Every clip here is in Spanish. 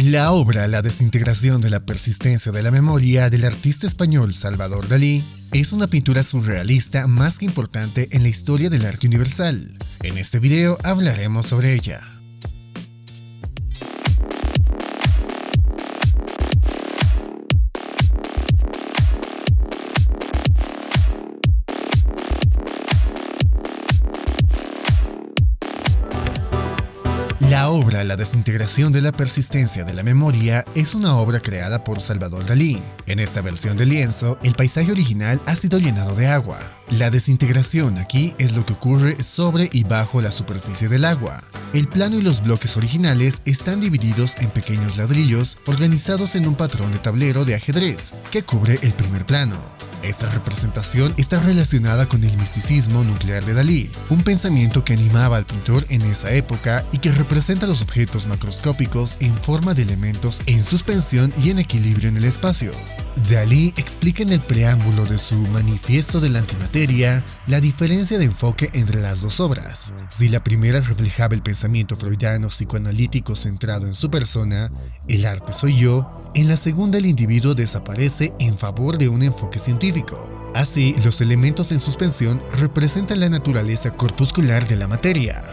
La obra La desintegración de la persistencia de la memoria del artista español Salvador Dalí es una pintura surrealista más que importante en la historia del arte universal. En este video hablaremos sobre ella. La obra La desintegración de la persistencia de la memoria es una obra creada por Salvador Dalí. En esta versión del lienzo, el paisaje original ha sido llenado de agua. La desintegración aquí es lo que ocurre sobre y bajo la superficie del agua. El plano y los bloques originales están divididos en pequeños ladrillos organizados en un patrón de tablero de ajedrez que cubre el primer plano. Esta representación está relacionada con el misticismo nuclear de Dalí, un pensamiento que animaba al pintor en esa época y que representa los objetos macroscópicos en forma de elementos en suspensión y en equilibrio en el espacio. Dalí explica en el preámbulo de su Manifiesto de la Antimateria la diferencia de enfoque entre las dos obras. Si la primera reflejaba el pensamiento freudiano psicoanalítico centrado en su persona, el arte soy yo, en la segunda el individuo desaparece en favor de un enfoque científico. Así, los elementos en suspensión representan la naturaleza corpuscular de la materia.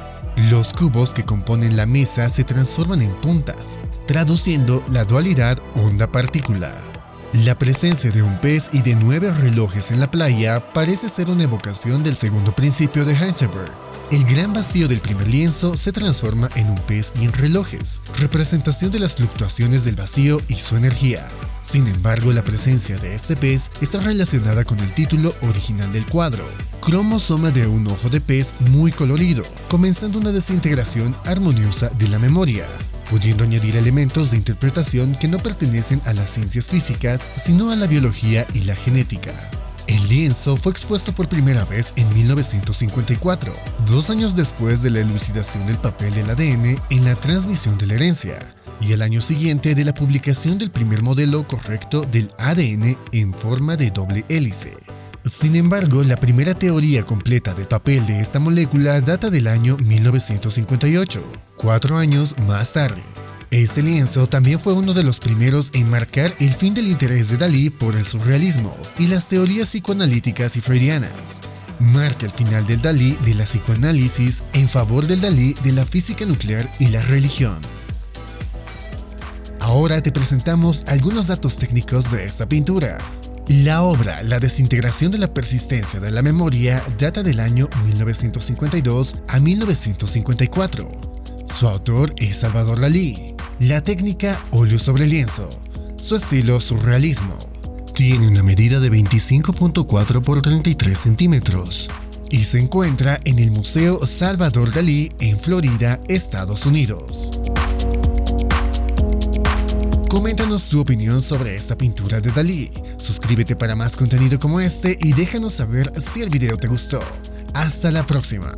Los cubos que componen la mesa se transforman en puntas, traduciendo la dualidad onda-partícula. La presencia de un pez y de 9 relojes en la playa parece ser una evocación del segundo principio de Heisenberg. El gran vacío del primer lienzo se transforma en un pez y en relojes, representación de las fluctuaciones del vacío y su energía. Sin embargo, la presencia de este pez está relacionada con el título original del cuadro, cromosoma de un ojo de pez muy colorido, comenzando una desintegración armoniosa de la memoria, pudiendo añadir elementos de interpretación que no pertenecen a las ciencias físicas, sino a la biología y la genética. El lienzo fue expuesto por primera vez en 1954, 2 años después de la elucidación del papel del ADN en la transmisión de la herencia, y el año siguiente de la publicación del primer modelo correcto del ADN en forma de doble hélice. Sin embargo, la primera teoría completa del papel de esta molécula data del año 1958, 4 años más tarde. Este lienzo también fue uno de los primeros en marcar el fin del interés de Dalí por el surrealismo y las teorías psicoanalíticas y freudianas. Marca el final del Dalí de la psicoanálisis en favor del Dalí de la física nuclear y la religión. Ahora te presentamos algunos datos técnicos de esta pintura. La obra La desintegración de la persistencia de la memoria data del año 1952 a 1954. Su autor es Salvador Dalí. La técnica óleo sobre lienzo. Su estilo surrealismo. Tiene una medida de 25.4 por 33 centímetros y se encuentra en el Museo Salvador Dalí en Florida, Estados Unidos. Coméntanos tu opinión sobre esta pintura de Dalí. Suscríbete para más contenido como este y déjanos saber si el video te gustó. Hasta la próxima.